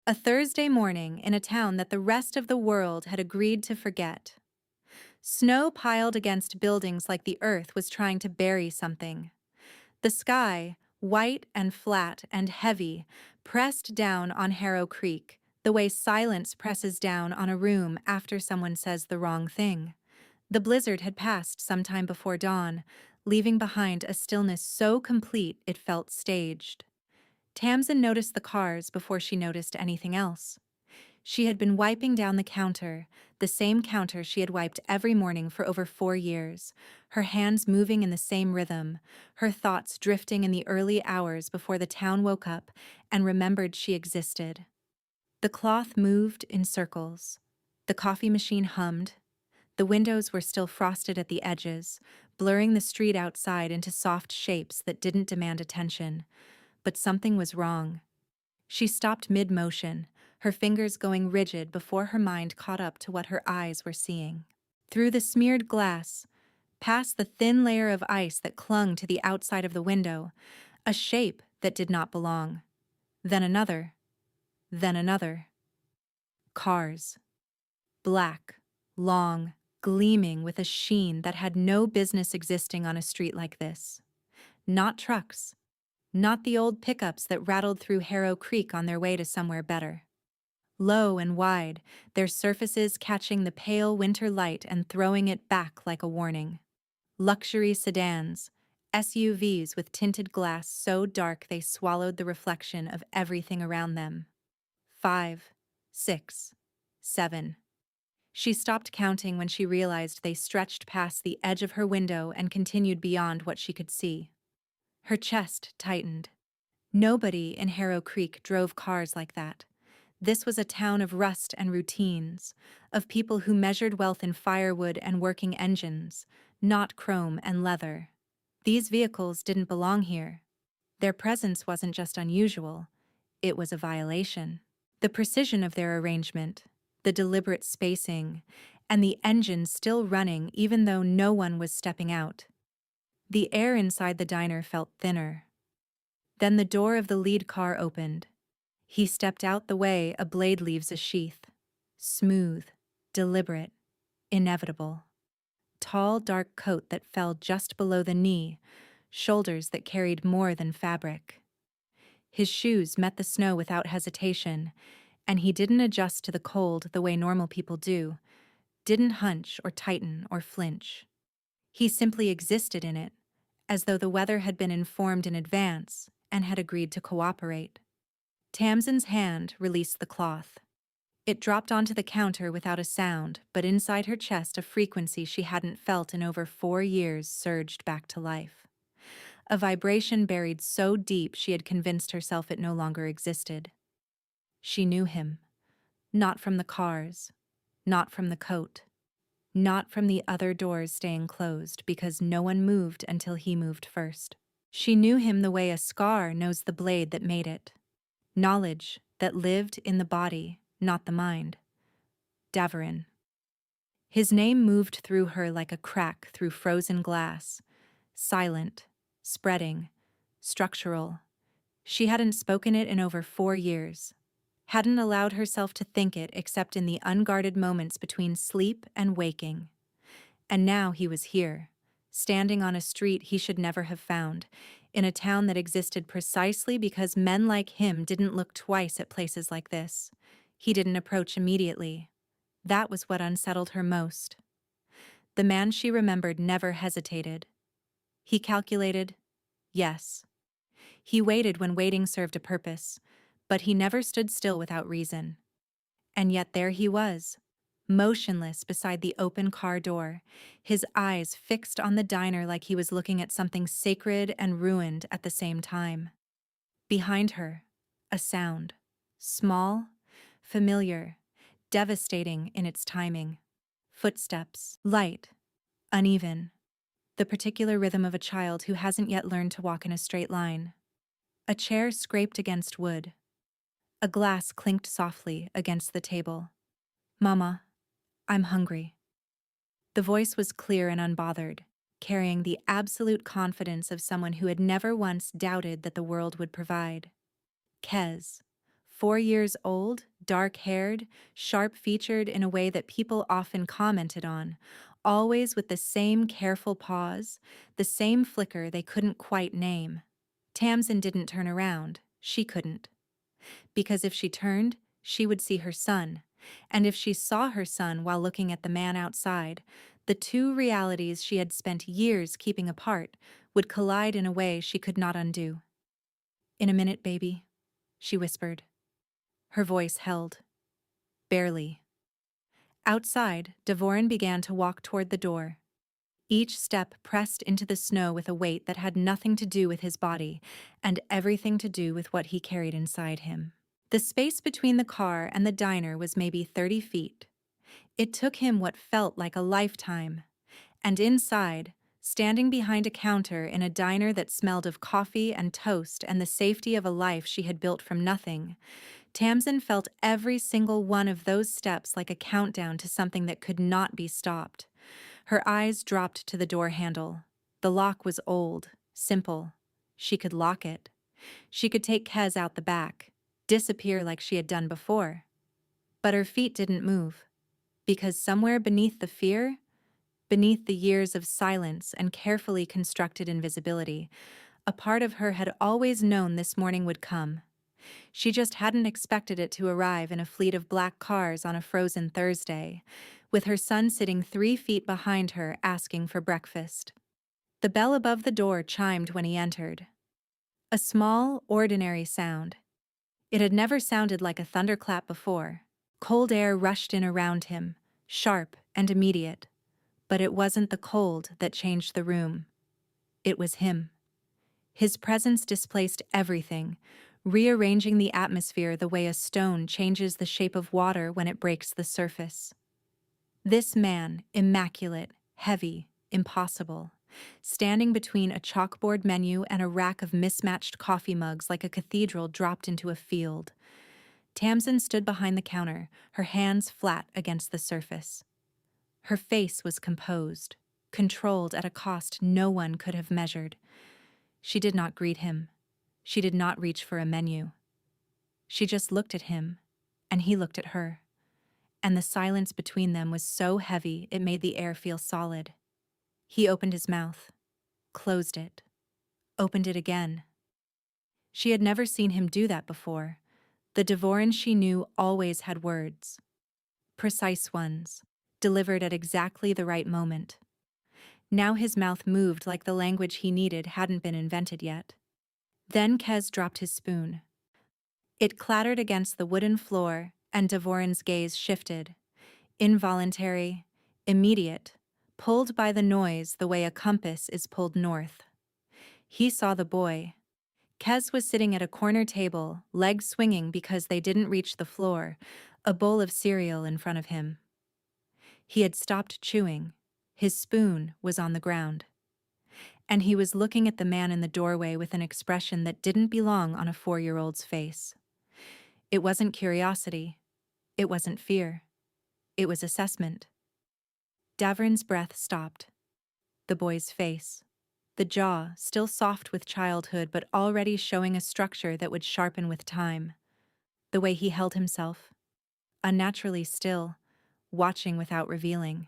A Thursday morning in a town that the rest of the world had agreed to forget. Snow piled against buildings like the earth was trying to bury something. The sky, white and flat and heavy, pressed down on Harrow Creek, the way silence presses down on a room after someone says the wrong thing. The blizzard had passed some time before dawn, leaving behind a stillness so complete it felt staged. Tamsin noticed the cars before she noticed anything else. She had been wiping down the counter, the same counter she had wiped every morning for over 4 years, her hands moving in the same rhythm, her thoughts drifting in the early hours before the town woke up and remembered she existed. The cloth moved in circles. The coffee machine hummed. The windows were still frosted at the edges, blurring the street outside into soft shapes that didn't demand attention. But something was wrong. She stopped mid-motion, her fingers going rigid before her mind caught up to what her eyes were seeing. Through the smeared glass, past the thin layer of ice that clung to the outside of the window, a shape that did not belong. Then another. Then another. Cars. Black, long, gleaming with a sheen that had no business existing on a street like this. Not trucks. Not the old pickups that rattled through Harrow Creek on their way to somewhere better. Low and wide, their surfaces catching the pale winter light and throwing it back like a warning. Luxury sedans, SUVs with tinted glass so dark they swallowed the reflection of everything around them. 5, 6, 7. She stopped counting when she realized they stretched past the edge of her window and continued beyond what she could see. Her chest tightened. Nobody in Harrow Creek drove cars like that. This was a town of rust and routines, of people who measured wealth in firewood and working engines, not chrome and leather. These vehicles didn't belong here. Their presence wasn't just unusual, it was a violation. The precision of their arrangement, the deliberate spacing, and the engines still running even though no one was stepping out. The air inside the diner felt thinner. Then the door of the lead car opened. He stepped out the way a blade leaves a sheath. Smooth, deliberate, inevitable. Tall, dark coat that fell just below the knee, shoulders that carried more than fabric. His shoes met the snow without hesitation, and he didn't adjust to the cold the way normal people do, didn't hunch or tighten or flinch. He simply existed in it, as though the weather had been informed in advance and had agreed to cooperate. Tamsin's hand released the cloth. It dropped onto the counter without a sound, but inside her chest a frequency she hadn't felt in over 4 years surged back to life. A vibration buried so deep she had convinced herself it no longer existed. She knew him. Not from the cars. Not from the coat. Not from the other doors staying closed because no one moved until he moved first. She knew him the way a scar knows the blade that made it. Knowledge that lived in the body, not the mind. Davarin. His name moved through her like a crack through frozen glass. Silent, spreading, structural. She hadn't spoken it in over 4 years. Hadn't allowed herself to think it except in the unguarded moments between sleep and waking. And now he was here, standing on a street he should never have found, in a town that existed precisely because men like him didn't look twice at places like this. He didn't approach immediately. That was what unsettled her most. The man she remembered never hesitated. He calculated, yes. He waited when waiting served a purpose, but he never stood still without reason. And yet there he was, motionless beside the open car door, his eyes fixed on the diner like he was looking at something sacred and ruined at the same time. Behind her, a sound. Small, familiar, devastating in its timing. Footsteps, light, uneven. The particular rhythm of a child who hasn't yet learned to walk in a straight line. A chair scraped against wood. A glass clinked softly against the table. "Mama, I'm hungry." The voice was clear and unbothered, carrying the absolute confidence of someone who had never once doubted that the world would provide. Kez, 4 years old, dark-haired, sharp-featured in a way that people often commented on, always with the same careful pause, the same flicker they couldn't quite name. Tamsin didn't turn around. She couldn't. Because if she turned, she would see her son. And if she saw her son while looking at the man outside, the two realities she had spent years keeping apart would collide in a way she could not undo. "In a minute, baby," she whispered. Her voice held. Barely. Outside, Devorin began to walk toward the door. Each step pressed into the snow with a weight that had nothing to do with his body and everything to do with what he carried inside him. The space between the car and the diner was maybe 30 feet. It took him what felt like a lifetime. And inside, standing behind a counter in a diner that smelled of coffee and toast and the safety of a life she had built from nothing, Tamsin felt every single one of those steps like a countdown to something that could not be stopped. Her eyes dropped to the door handle. The lock was old, simple. She could lock it. She could take Kez out the back, disappear like she had done before. But her feet didn't move, because somewhere beneath the fear, beneath the years of silence and carefully constructed invisibility, a part of her had always known this morning would come. She just hadn't expected it to arrive in a fleet of black cars on a frozen Thursday, with her son sitting 3 feet behind her asking for breakfast. The bell above the door chimed when he entered. A small, ordinary sound. It had never sounded like a thunderclap before. Cold air rushed in around him, sharp and immediate. But it wasn't the cold that changed the room. It was him. His presence displaced everything, rearranging the atmosphere the way a stone changes the shape of water when it breaks the surface. This man, immaculate, heavy, impossible, standing between a chalkboard menu and a rack of mismatched coffee mugs like a cathedral dropped into a field. Tamsin stood behind the counter, her hands flat against the surface. Her face was composed, controlled at a cost no one could have measured. She did not greet him. She did not reach for a menu. She just looked at him, and he looked at her. And the silence between them was so heavy it made the air feel solid. He opened his mouth, closed it, opened it again. She had never seen him do that before. The Devorin she knew always had words. Precise ones, delivered at exactly the right moment. Now his mouth moved like the language he needed hadn't been invented yet. Then Kez dropped his spoon. It clattered against the wooden floor, and Devorin's gaze shifted. Involuntary, immediate, pulled by the noise the way a compass is pulled north. He saw the boy. Kez was sitting at a corner table, legs swinging because they didn't reach the floor, a bowl of cereal in front of him. He had stopped chewing. His spoon was on the ground. And he was looking at the man in the doorway with an expression that didn't belong on a 4-year-old's face. It wasn't curiosity. It wasn't fear. It was assessment. Davern's breath stopped. The boy's face. The jaw, still soft with childhood but already showing a structure that would sharpen with time. The way he held himself. Unnaturally still, watching without revealing.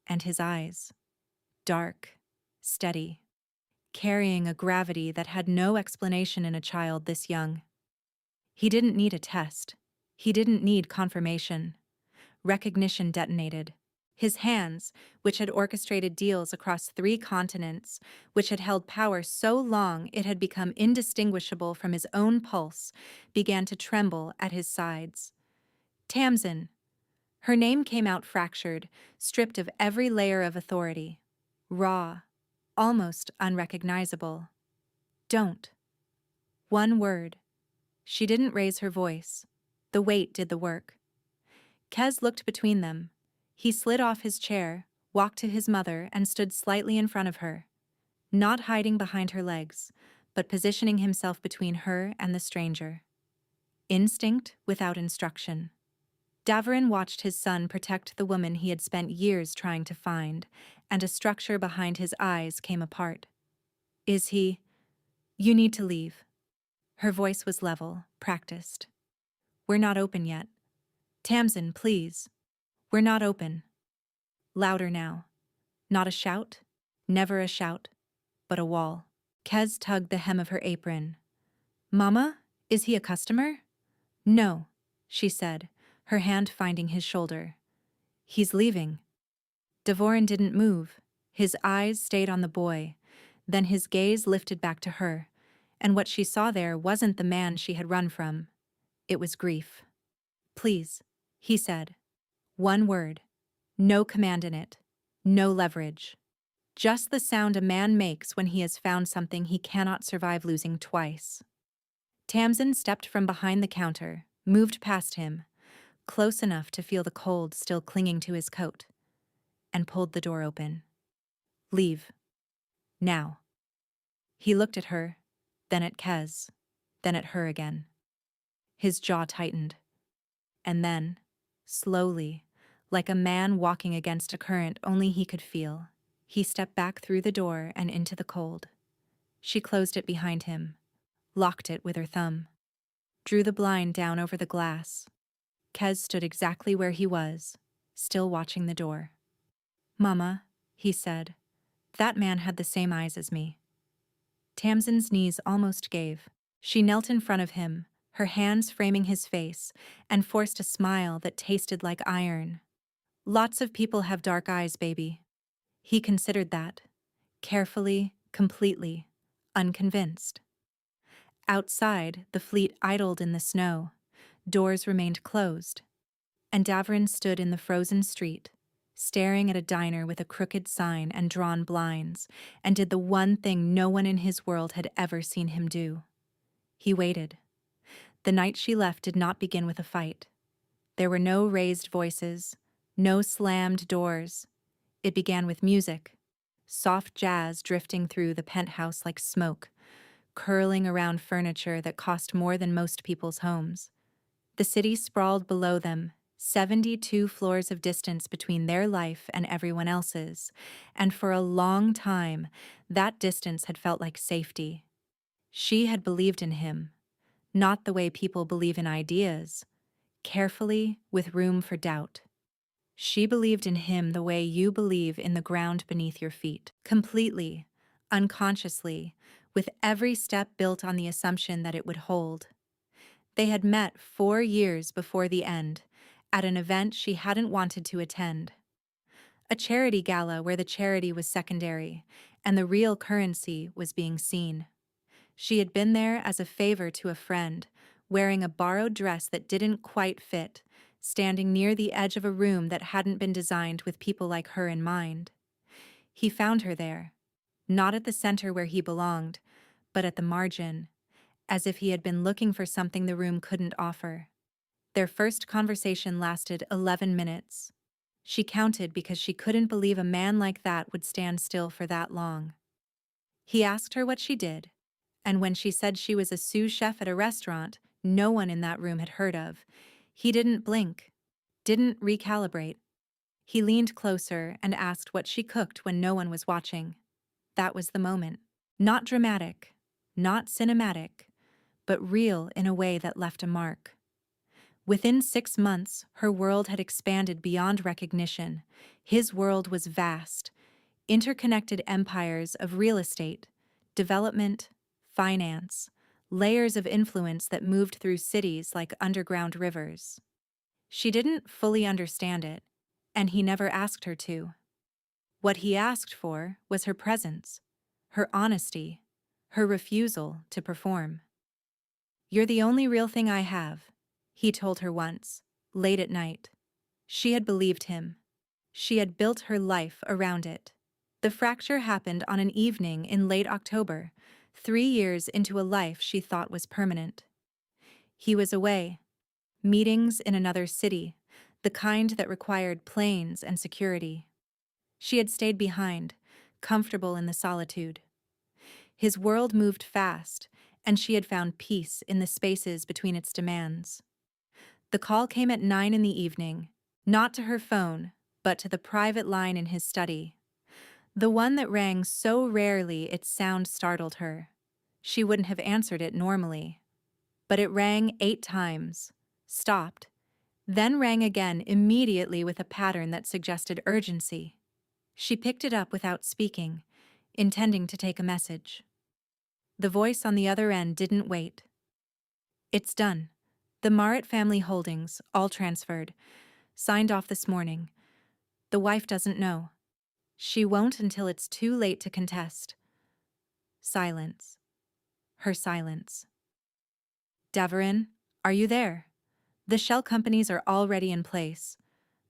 And his eyes. Dark, steady, carrying a gravity that had no explanation in a child this young. He didn't need a test. He didn't need confirmation. Recognition detonated. His hands, which had orchestrated deals across 3 continents, which had held power so long it had become indistinguishable from his own pulse, began to tremble at his sides. Tamsin. Her name came out fractured, stripped of every layer of authority. Raw, almost unrecognizable. Don't. One word. She didn't raise her voice. The weight did the work. Kez looked between them. He slid off his chair, walked to his mother, and stood slightly in front of her, not hiding behind her legs, but positioning himself between her and the stranger. Instinct without instruction. Daverin watched his son protect the woman he had spent years trying to find, and a structure behind his eyes came apart. Is he? You need to leave. Her voice was level, practiced. We're not open yet. Tamsin, please. We're not open. Louder now. Not a shout. Never a shout. But a wall. Kez tugged the hem of her apron. Mama, is he a customer? No, she said, her hand finding his shoulder. He's leaving. Devorin didn't move. His eyes stayed on the boy. Then his gaze lifted back to her, and what she saw there wasn't the man she had run from. It was grief. Please, he said. One word. No command in it. No leverage. Just the sound a man makes when he has found something he cannot survive losing twice. Tamsin stepped from behind the counter, moved past him, close enough to feel the cold still clinging to his coat, and pulled the door open. Leave. Now. He looked at her, then at Kez, then at her again. His jaw tightened. And then, slowly, like a man walking against a current only he could feel, he stepped back through the door and into the cold. She closed it behind him, locked it with her thumb, drew the blind down over the glass. Kez stood exactly where he was, still watching the door. Mama, he said, that man had the same eyes as me. Tamsin's knees almost gave. She knelt in front of him, her hands framing his face, and forced a smile that tasted like iron. Lots of people have dark eyes, baby. He considered that, carefully, completely, unconvinced. Outside, the fleet idled in the snow. Doors remained closed. And Davrin stood in the frozen street, staring at a diner with a crooked sign and drawn blinds, and did the one thing no one in his world had ever seen him do. He waited. The night she left did not begin with a fight. There were no raised voices, no slammed doors. It began with music, soft jazz drifting through the penthouse like smoke, curling around furniture that cost more than most people's homes. The city sprawled below them, 72 floors of distance between their life and everyone else's, and for a long time, that distance had felt like safety. She had believed in him, not the way people believe in ideas, carefully, with room for doubt. She believed in him the way you believe in the ground beneath your feet, completely, unconsciously, with every step built on the assumption that it would hold. They had met 4 years before the end, at an event she hadn't wanted to attend. A charity gala where the charity was secondary, and the real currency was being seen. She had been there as a favor to a friend, wearing a borrowed dress that didn't quite fit, standing near the edge of a room that hadn't been designed with people like her in mind. He found her there, not at the center where he belonged, but at the margin, as if he had been looking for something the room couldn't offer. Their first conversation lasted 11 minutes. She counted because she couldn't believe a man like that would stand still for that long. He asked her what she did, and when she said she was a sous chef at a restaurant no one in that room had heard of, he didn't blink, didn't recalibrate. He leaned closer and asked what she cooked when no one was watching. That was the moment. Not dramatic, not cinematic, but real in a way that left a mark. Within 6 months, her world had expanded beyond recognition. His world was vast, interconnected empires of real estate, development, finance, layers of influence that moved through cities like underground rivers. She didn't fully understand it, and he never asked her to. What he asked for was her presence, her honesty, her refusal to perform. "You're the only real thing I have," he told her once, late at night. She had believed him. She had built her life around it. The fracture happened on an evening in late October, 3 years into a life she thought was permanent. He was away. Meetings in another city, the kind that required planes and security. She had stayed behind, comfortable in the solitude. His world moved fast, and she had found peace in the spaces between its demands. The call came at 9 in the evening, not to her phone, but to the private line in his study. The one that rang so rarely its sound startled her. She wouldn't have answered it normally. But it rang 8 times, stopped, then rang again immediately with a pattern that suggested urgency. She picked it up without speaking, intending to take a message. The voice on the other end didn't wait. It's done. The Marit family holdings, all transferred. Signed off this morning. The wife doesn't know. She won't until it's too late to contest. Silence. Her silence. Deverin, are you there? The shell companies are already in place.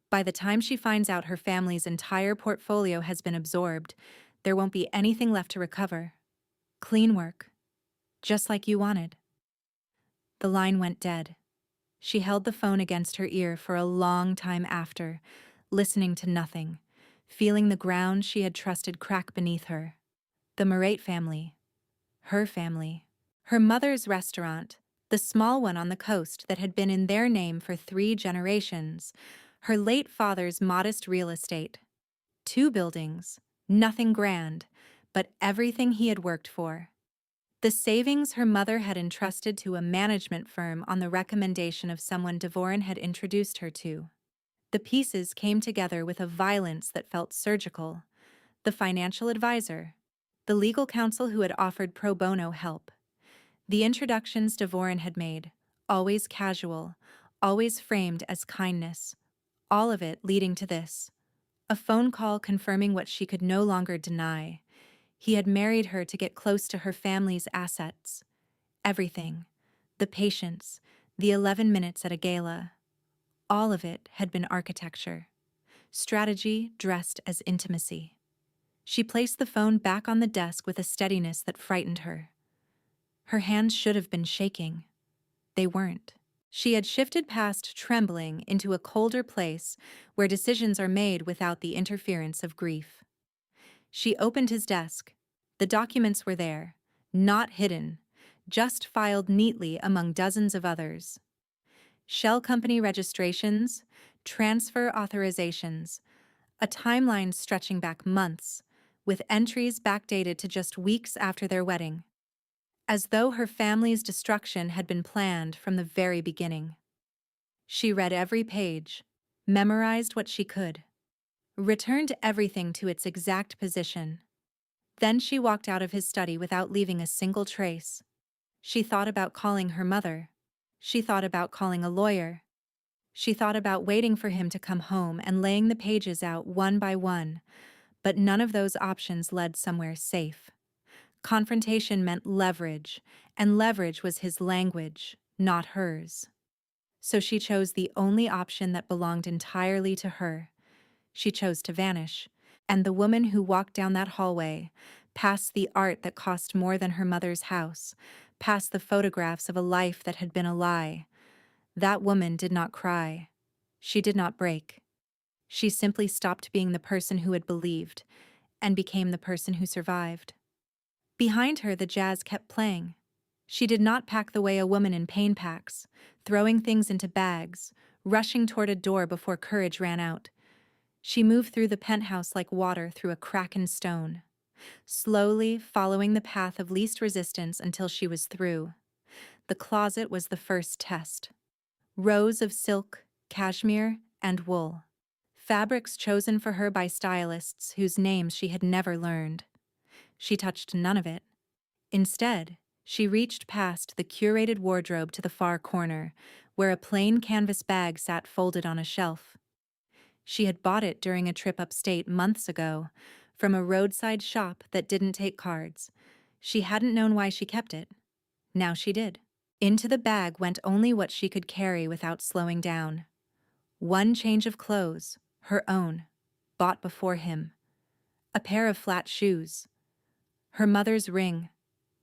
By the time she finds out her family's entire portfolio has been absorbed, there won't be anything left to recover. Clean work. Just like you wanted. The line went dead. She held the phone against her ear for a long time after, listening to nothing, feeling the ground she had trusted crack beneath her. The Marit family. Her family. Her mother's restaurant, the small one on the coast that had been in their name for 3 generations. Her late father's modest real estate. 2 buildings. Nothing grand, but everything he had worked for. The savings her mother had entrusted to a management firm on the recommendation of someone Devorin had introduced her to. The pieces came together with a violence that felt surgical. The financial advisor. The legal counsel who had offered pro bono help. The introductions Devorin had made, always casual, always framed as kindness. All of it leading to this. A phone call confirming what she could no longer deny. He had married her to get close to her family's assets. Everything. The patience, the 11 minutes at a gala. All of it had been architecture. Strategy dressed as intimacy. She placed the phone back on the desk with a steadiness that frightened her. Her hands should have been shaking. They weren't. She had shifted past trembling into a colder place where decisions are made without the interference of grief. She opened his desk. The documents were there, not hidden, just filed neatly among dozens of others. Shell company registrations, transfer authorizations, a timeline stretching back months, with entries backdated to just weeks after their wedding. As though her family's destruction had been planned from the very beginning. She read every page, memorized what she could, returned everything to its exact position. Then she walked out of his study without leaving a single trace. She thought about calling her mother. She thought about calling a lawyer. She thought about waiting for him to come home and laying the pages out one by one, but none of those options led somewhere safe. Confrontation meant leverage, and leverage was his language, not hers. So she chose the only option that belonged entirely to her. She chose to vanish, and the woman who walked down that hallway, past the art that cost more than her mother's house, past the photographs of a life that had been a lie, that woman did not cry. She did not break. She simply stopped being the person who had believed, and became the person who survived. Behind her, the jazz kept playing. She did not pack the way a woman in pain packs, throwing things into bags, rushing toward a door before courage ran out. She moved through the penthouse like water through a crack in stone, slowly following the path of least resistance until she was through. The closet was the first test. Rows of silk, cashmere, and wool. Fabrics chosen for her by stylists whose names she had never learned. She touched none of it. Instead, she reached past the curated wardrobe to the far corner, where a plain canvas bag sat folded on a shelf. She had bought it during a trip upstate months ago, from a roadside shop that didn't take cards. She hadn't known why she kept it. Now she did. Into the bag went only what she could carry without slowing down. One change of clothes, her own, bought before him. A pair of flat shoes. Her mother's ring,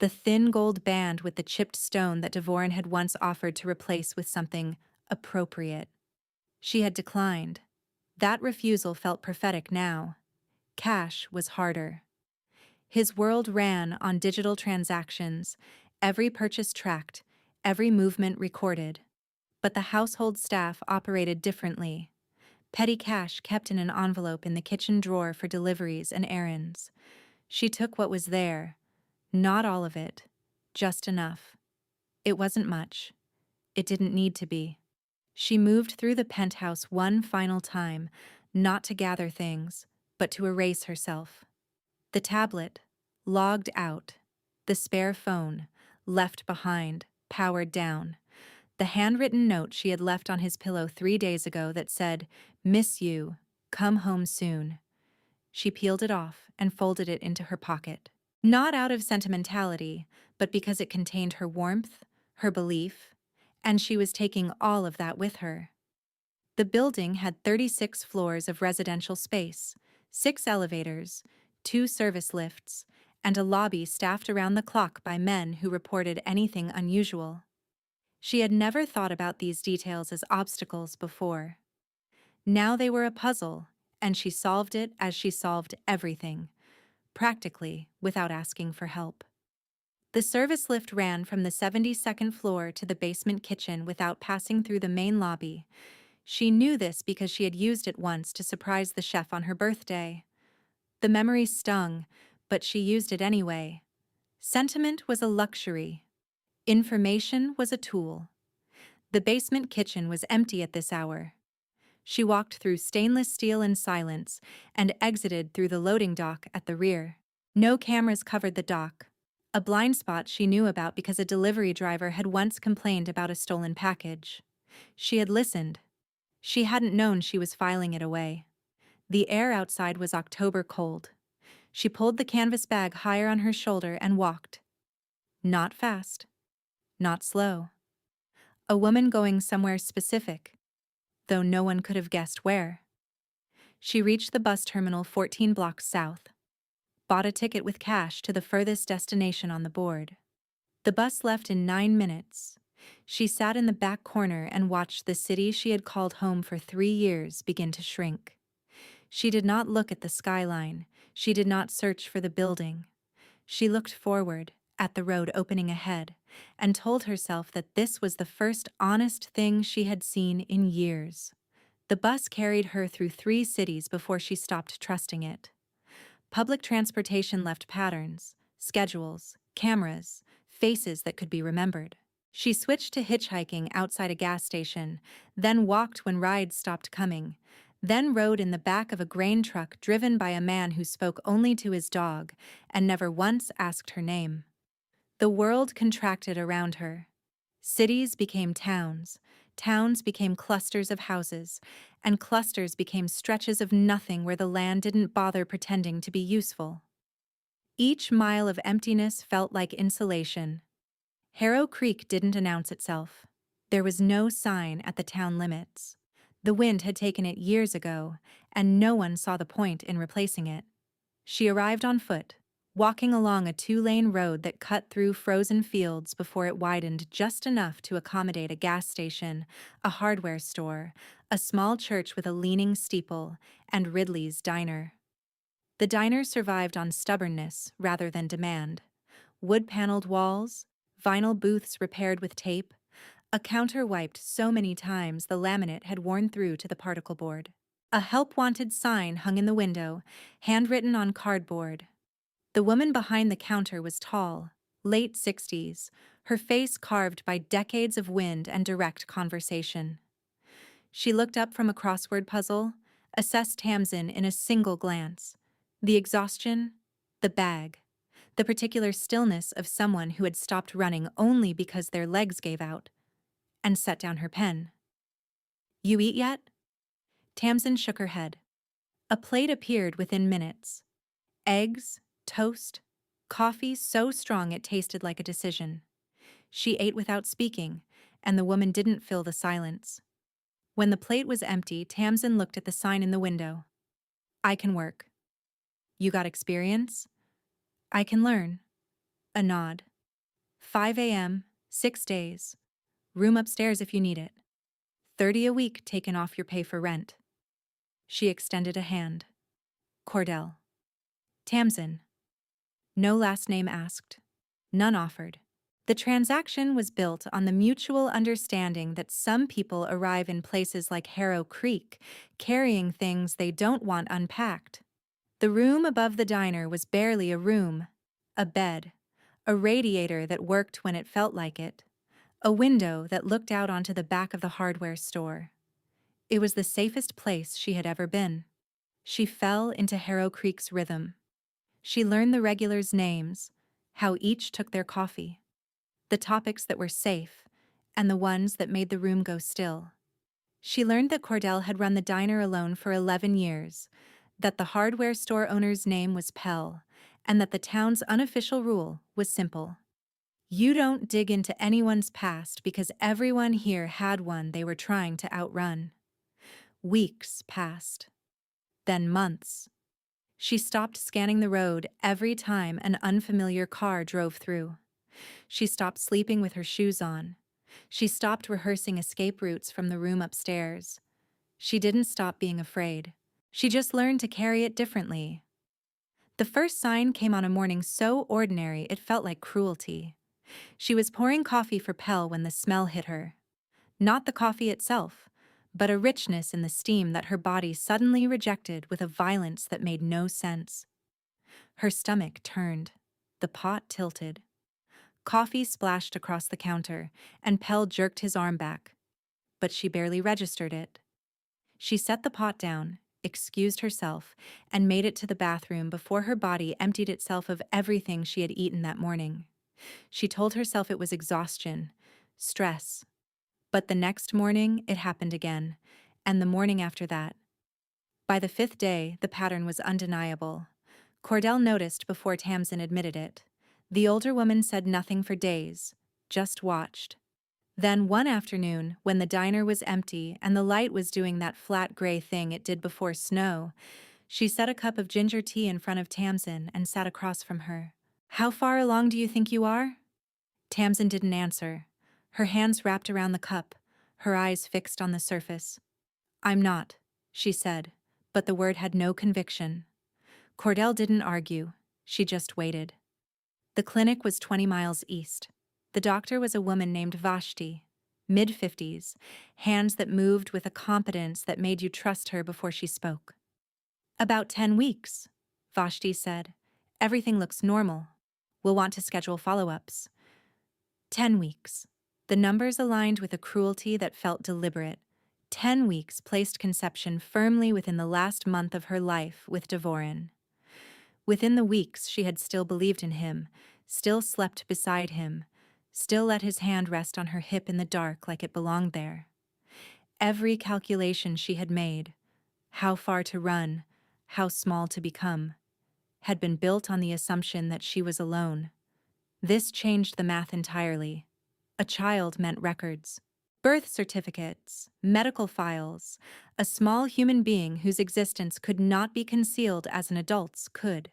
the thin gold band with the chipped stone that Devorin had once offered to replace with something appropriate. She had declined. That refusal felt prophetic now. Cash was harder. His world ran on digital transactions, every purchase tracked, every movement recorded. But the household staff operated differently. Petty cash kept in an envelope in the kitchen drawer for deliveries and errands. She took what was there. Not all of it. Just enough. It wasn't much. It didn't need to be. She moved through the penthouse one final time, not to gather things, but to erase herself. The tablet, logged out. The spare phone, left behind, powered down. The handwritten note she had left on his pillow 3 days ago that said, "Miss you, come home soon." She peeled it off and folded it into her pocket. Not out of sentimentality, but because it contained her warmth, her belief, and she was taking all of that with her. The building had 36 floors of residential space, 6 elevators, 2 service lifts, and a lobby staffed around the clock by men who reported anything unusual. She had never thought about these details as obstacles before. Now they were a puzzle, and she solved it as she solved everything, practically without asking for help. The service lift ran from the 72nd floor to the basement kitchen without passing through the main lobby. She knew this because she had used it once to surprise the chef on her birthday. The memory stung, but she used it anyway. Sentiment was a luxury. Information was a tool. The basement kitchen was empty at this hour. She walked through stainless steel in silence and exited through the loading dock at the rear. No cameras covered the dock, a blind spot she knew about because a delivery driver had once complained about a stolen package. She had listened. She hadn't known she was filing it away. The air outside was October cold. She pulled the canvas bag higher on her shoulder and walked. Not fast. Not slow. A woman going somewhere specific, though no one could have guessed where. She reached the bus terminal 14 blocks south, bought a ticket with cash to the furthest destination on the board. The bus left in 9 minutes. She sat in the back corner and watched the city she had called home for 3 years begin to shrink. She did not look at the skyline. She did not search for the building. She looked forward, at the road opening ahead, and told herself that this was the first honest thing she had seen in years. The bus carried her through 3 cities before she stopped trusting it. Public transportation left patterns, schedules, cameras, faces that could be remembered. She switched to hitchhiking outside a gas station, then walked when rides stopped coming, then rode in the back of a grain truck driven by a man who spoke only to his dog and never once asked her name. The world contracted around her. Cities became towns, towns became clusters of houses, and clusters became stretches of nothing where the land didn't bother pretending to be useful. Each mile of emptiness felt like insulation. Harrow Creek didn't announce itself. There was no sign at the town limits. The wind had taken it years ago, and no one saw the point in replacing it. She arrived on foot, walking along a 2-lane road that cut through frozen fields before it widened just enough to accommodate a gas station, a hardware store, a small church with a leaning steeple, and Ridley's Diner. The diner survived on stubbornness rather than demand. Wood-paneled walls, vinyl booths repaired with tape, a counter wiped so many times the laminate had worn through to the particle board. A help-wanted sign hung in the window, handwritten on cardboard. The woman behind the counter was tall, late 60s, her face carved by decades of wind and direct conversation. She looked up from a crossword puzzle, assessed Tamsin in a single glance. The exhaustion, the bag, the particular stillness of someone who had stopped running only because their legs gave out, and set down her pen. "You eat yet?" Tamsin shook her head. A plate appeared within minutes. Eggs, toast, coffee so strong it tasted like a decision. She ate without speaking, and the woman didn't fill the silence. When the plate was empty, Tamsin looked at the sign in the window. "I can work." "You got experience?" "I can learn." A nod. 5 a.m., 6 days. Room upstairs if you need it. 30 a week taken off your pay for rent. She extended a hand. Cordell. Tamsin. No last name asked. None offered. The transaction was built on the mutual understanding that some people arrive in places like Harrow Creek, carrying things they don't want unpacked. The room above the diner was barely a room. A bed. A radiator that worked when it felt like it. a window that looked out onto the back of the hardware store. It was the safest place she had ever been. She fell into Harrow Creek's rhythm. She learned the regulars' names, how each took their coffee, the topics that were safe, and the ones that made the room go still. She learned that Cordell had run the diner alone for 11 years, that the hardware store owner's name was Pell, and that the town's unofficial rule was simple. You don't dig into anyone's past because everyone here had one they were trying to outrun. Weeks passed. Then months. She stopped scanning the road every time an unfamiliar car drove through. She stopped sleeping with her shoes on. She stopped rehearsing escape routes from the room upstairs. She didn't stop being afraid. She just learned to carry it differently. The first sign came on a morning so ordinary it felt like cruelty. She was pouring coffee for Pell when the smell hit her. Not the coffee itself, but a richness in the steam that her body suddenly rejected with a violence that made no sense. Her stomach turned. The pot tilted. Coffee splashed across the counter, and Pell jerked his arm back. But she barely registered it. She set the pot down, excused herself, and made it to the bathroom before her body emptied itself of everything she had eaten that morning. She told herself it was exhaustion, stress. But the next morning, it happened again, and the morning after that. By the 5th day, the pattern was undeniable. Cordell noticed before Tamsin admitted it. The older woman said nothing for days, just watched. Then one afternoon, when the diner was empty and the light was doing that flat gray thing it did before snow, she set a cup of ginger tea in front of Tamsin and sat across from her. "How far along do you think you are?" Tamsin didn't answer. Her hands wrapped around the cup, her eyes fixed on the surface. "I'm not," she said, but the word had no conviction. Cordell didn't argue. She just waited. The clinic was 20 miles east. The doctor was a woman named Vashti, mid-50s, hands that moved with a competence that made you trust her before she spoke. "About 10 weeks, Vashti said. "Everything looks normal. We'll want to schedule follow-ups." 10 weeks. The numbers aligned with a cruelty that felt deliberate. 10 weeks placed conception firmly within the last month of her life with Devorin. Within the weeks, she had still believed in him, still slept beside him, still let his hand rest on her hip in the dark like it belonged there. Every calculation she had made, how far to run, how small to become, had been built on the assumption that she was alone. This changed the math entirely. A child meant records. Birth certificates, medical files, a small human being whose existence could not be concealed as an adult's could.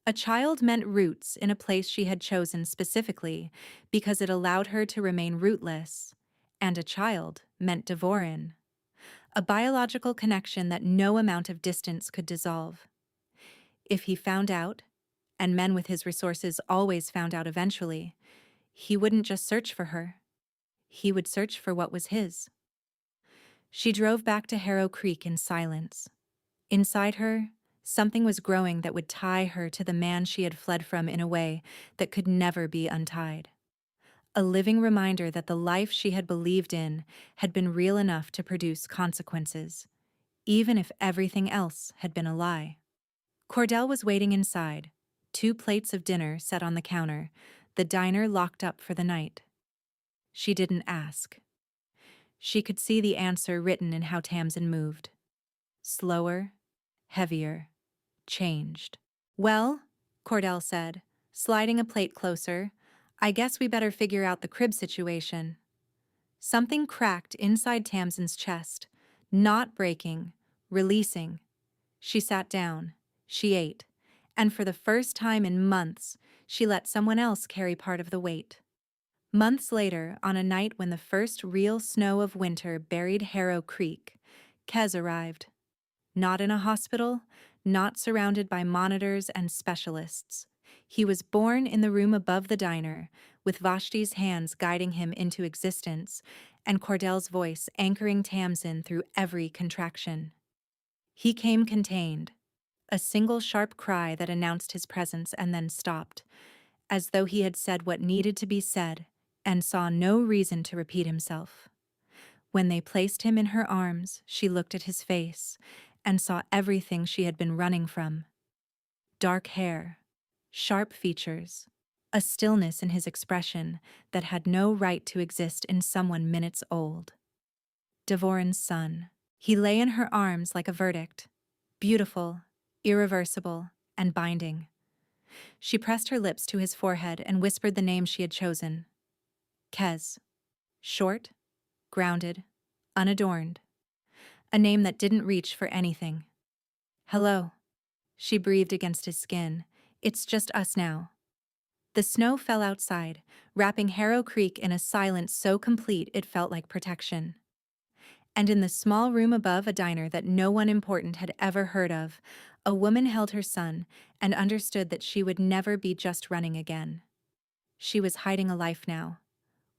A child meant roots in a place she had chosen specifically because it allowed her to remain rootless, and a child meant Devorin, a biological connection that no amount of distance could dissolve. If he found out, and men with his resources always found out eventually, he wouldn't just search for her. He would search for what was his. She drove back to Harrow Creek in silence. Inside her, something was growing that would tie her to the man she had fled from in a way that could never be untied. A living reminder that the life she had believed in had been real enough to produce consequences, even if everything else had been a lie. Cordell was waiting inside, 2 plates of dinner set on the counter, the diner locked up for the night. She didn't ask. She could see the answer written in how Tamsin moved. Slower, heavier, changed. "Well," Cordell said, sliding a plate closer, "I guess we better figure out the crib situation." Something cracked inside Tamsin's chest, not breaking, releasing. She sat down. She ate. And for the first time in months, she let someone else carry part of the weight. Months later, on a night when the first real snow of winter buried Harrow Creek, Kez arrived. Not in a hospital, not surrounded by monitors and specialists. He was born in the room above the diner, with Vashti's hands guiding him into existence, and Cordell's voice anchoring Tamsin through every contraction. He came contained, a single sharp cry that announced his presence and then stopped, as though he had said what needed to be said and saw no reason to repeat himself. When they placed him in her arms, she looked at his face and saw everything she had been running from. Dark hair, sharp features, a stillness in his expression that had no right to exist in someone minutes old. Devoren's son. He lay in her arms like a verdict, beautiful, irreversible, and binding. She pressed her lips to his forehead and whispered the name she had chosen. Kez. Short, grounded, unadorned. A name that didn't reach for anything. Hello. She breathed against his skin. It's just us now. The snow fell outside, wrapping Harrow Creek in a silence so complete it felt like protection. And in the small room above a diner that no one important had ever heard of, a woman held her son and understood that she would never be just running again. She was hiding a life now,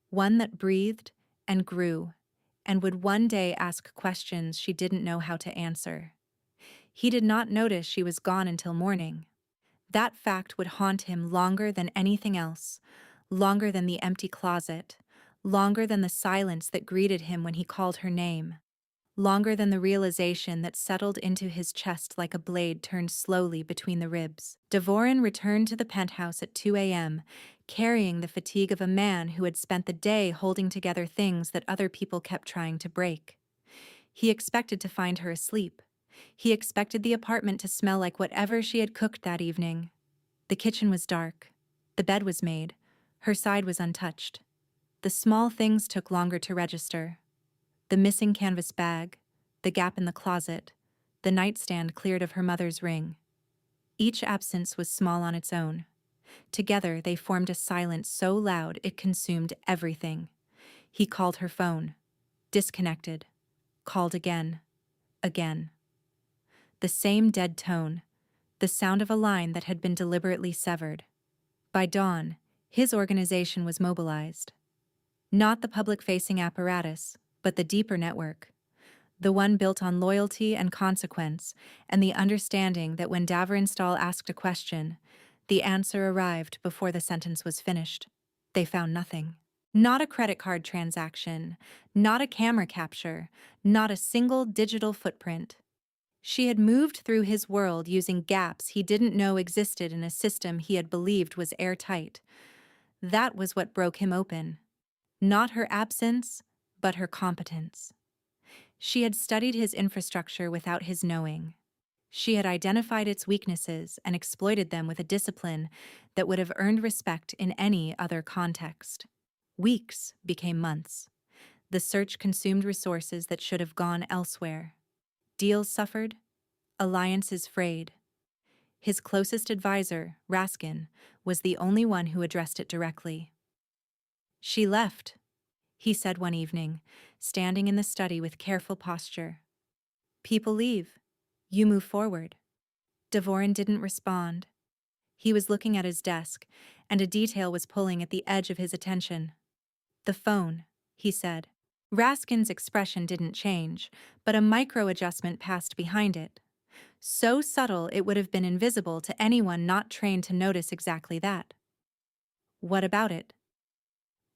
one that breathed and grew, and would one day ask questions she didn't know how to answer. He did not notice she was gone until morning. That fact would haunt him longer than anything else, longer than the empty closet, longer than the silence that greeted him when he called her name, longer than the realization that settled into his chest like a blade turned slowly between the ribs. Devoren returned to the penthouse at 2 a.m., carrying the fatigue of a man who had spent the day holding together things that other people kept trying to break. He expected to find her asleep. He expected the apartment to smell like whatever she had cooked that evening. The kitchen was dark. The bed was made. Her side was untouched. The small things took longer to register. The missing canvas bag, the gap in the closet, the nightstand cleared of her mother's ring. Each absence was small on its own. Together they formed a silence so loud it consumed everything. He called her phone. Disconnected. Called again. Again. The same dead tone, the sound of a line that had been deliberately severed. By dawn, his organization was mobilized. Not the public-facing apparatus, but the deeper network, the one built on loyalty and consequence, and the understanding that when Daverinstall asked a question, the answer arrived before the sentence was finished. They found nothing. Not a credit card transaction, not a camera capture, not a single digital footprint. She had moved through his world using gaps he didn't know existed in a system he had believed was airtight. That was what broke him open. Not her absence, but her competence. She had studied his infrastructure without his knowing. She had identified its weaknesses and exploited them with a discipline that would have earned respect in any other context. Weeks became months. The search consumed resources that should have gone elsewhere. Deals suffered, alliances frayed. His closest advisor, Raskin, was the only one who addressed it directly. She left, he said one evening, standing in the study with careful posture. People leave. You move forward. Devoren didn't respond. He was looking at his desk, and a detail was pulling at the edge of his attention. The phone, he said. Raskin's expression didn't change, but a micro-adjustment passed behind it. So subtle it would have been invisible to anyone not trained to notice exactly that. What about it?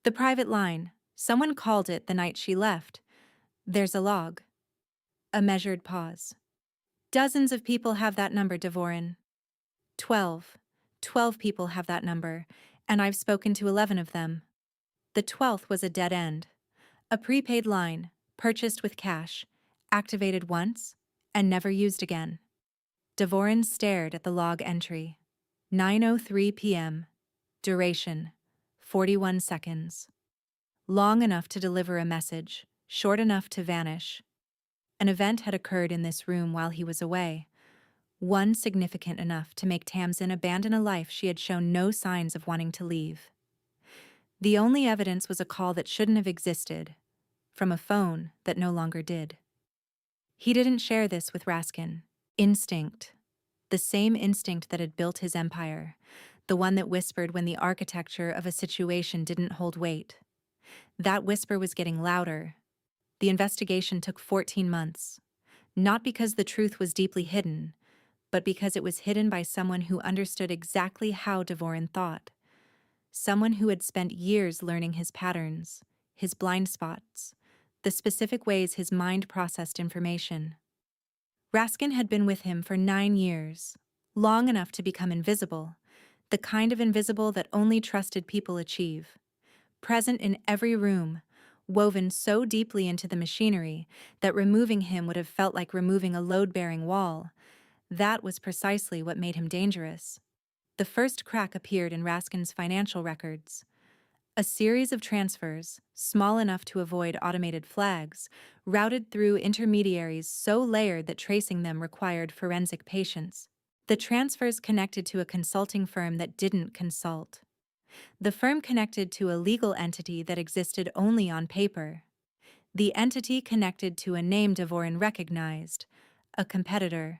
The private line. Someone called it the night she left. There's a log. A measured pause. Dozens of people have that number, Devoren. 12. 12 people have that number, and I've spoken to 11 of them. The 12th was a dead end. A prepaid line, purchased with cash, activated once, and never used again. Devoren stared at the log entry. 9:03 p.m. Duration, 41 seconds. Long enough to deliver a message, short enough to vanish. An event had occurred in this room while he was away, one significant enough to make Tamsin abandon a life she had shown no signs of wanting to leave. The only evidence was a call that shouldn't have existed, from a phone that no longer did. He didn't share this with Raskin. Instinct. The same instinct that had built his empire, the one that whispered when the architecture of a situation didn't hold weight. That whisper was getting louder. The investigation took 14 months, not because the truth was deeply hidden, but because it was hidden by someone who understood exactly how Devoren thought. someone who had spent years learning his patterns, his blind spots, the specific ways his mind processed information. Raskin had been with him for 9 years, long enough to become invisible, the kind of invisible that only trusted people achieve. Present in every room, woven so deeply into the machinery that removing him would have felt like removing a load-bearing wall. That was precisely what made him dangerous. The first crack appeared in Raskin's financial records. A series of transfers, small enough to avoid automated flags, routed through intermediaries so layered that tracing them required forensic patience. The transfers connected to a consulting firm that didn't consult. The firm connected to a legal entity that existed only on paper. The entity connected to a name Dvorin recognized, a competitor.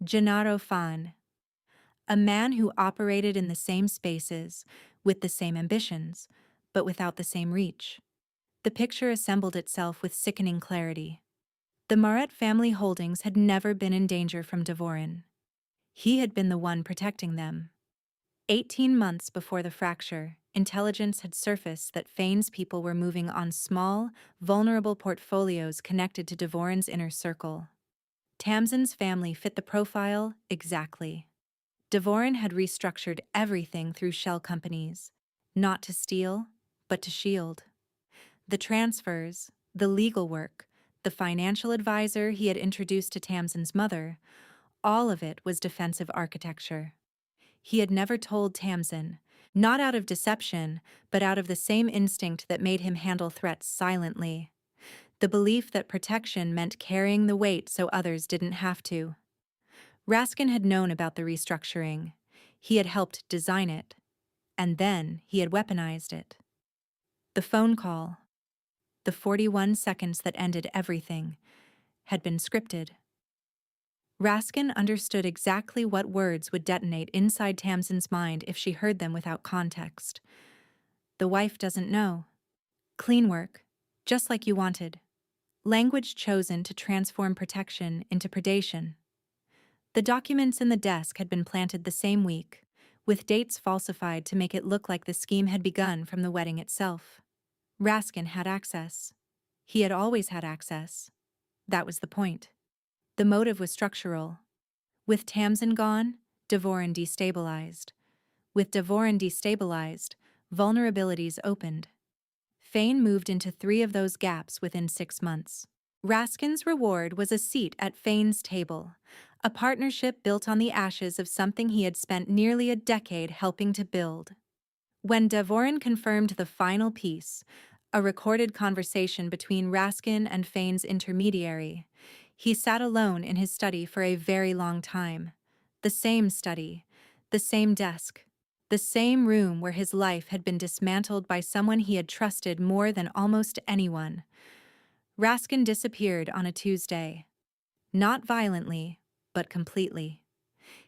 Gennaro Fan. A man who operated in the same spaces, with the same ambitions, but without the same reach. The picture assembled itself with sickening clarity. The Maret family holdings had never been in danger from Dvorin. He had been the one protecting them. 18 months before the fracture, intelligence had surfaced that Fane's people were moving on small, vulnerable portfolios connected to Dvorin's inner circle. Tamsin's family fit the profile exactly. Dvorin had restructured everything through shell companies, not to steal, but to shield. The transfers, the legal work, the financial advisor he had introduced to Tamsin's mother, all of it was defensive architecture. He had never told Tamsin, not out of deception, but out of the same instinct that made him handle threats silently. The belief that protection meant carrying the weight so others didn't have to. Raskin had known about the restructuring. He had helped design it. And then he had weaponized it. The phone call, the 41 seconds that ended everything, had been scripted. Raskin understood exactly what words would detonate inside Tamsin's mind if she heard them without context. The wife doesn't know. Clean work, just like you wanted. Language chosen to transform protection into predation. The documents in the desk had been planted the same week, with dates falsified to make it look like the scheme had begun from the wedding itself. Raskin had access. He had always had access. That was the point. The motive was structural. With Tamsin gone, Dvorin destabilized. With Dvorin destabilized, vulnerabilities opened. Fane moved into 3 of those gaps within 6 months. Raskin's reward was a seat at Fane's table, a partnership built on the ashes of something he had spent nearly a decade helping to build. When Dvorin confirmed the final piece, a recorded conversation between Raskin and Fane's intermediary, he sat alone in his study for a very long time. The same study, the same desk, the same room where his life had been dismantled by someone he had trusted more than almost anyone. Raskin disappeared on a Tuesday. Not violently, but completely.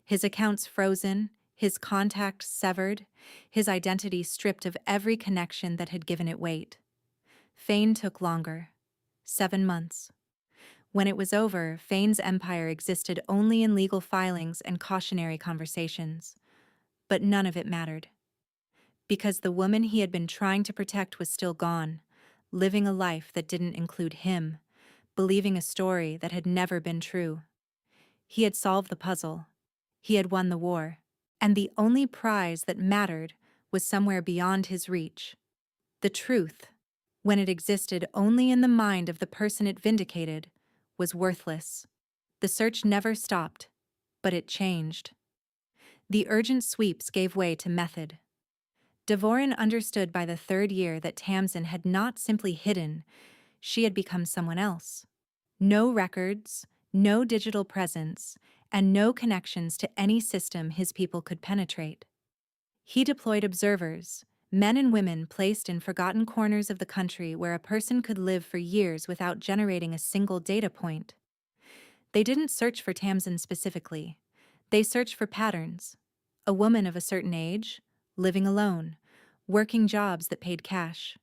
His accounts frozen, his contacts severed, his identity stripped of every connection that had given it weight. Fane took longer. 7 months. When it was over, Fane's empire existed only in legal filings and cautionary conversations. But none of it mattered. Because the woman he had been trying to protect was still gone, living a life that didn't include him, believing a story that had never been true. He had solved the puzzle. He had won the war. And the only prize that mattered was somewhere beyond his reach. The truth, when it existed only in the mind of the person it vindicated, was worthless. The search never stopped, but it changed. The urgent sweeps gave way to method. Dvorin understood by the 3rd year that Tamsin had not simply hidden, she had become someone else. No records, no digital presence, and no connections to any system his people could penetrate. He deployed observers, men and women placed in forgotten corners of the country where a person could live for years without generating a single data point. They didn't search for Tamsin specifically. They searched for patterns. A woman of a certain age, living alone, working jobs that paid cash.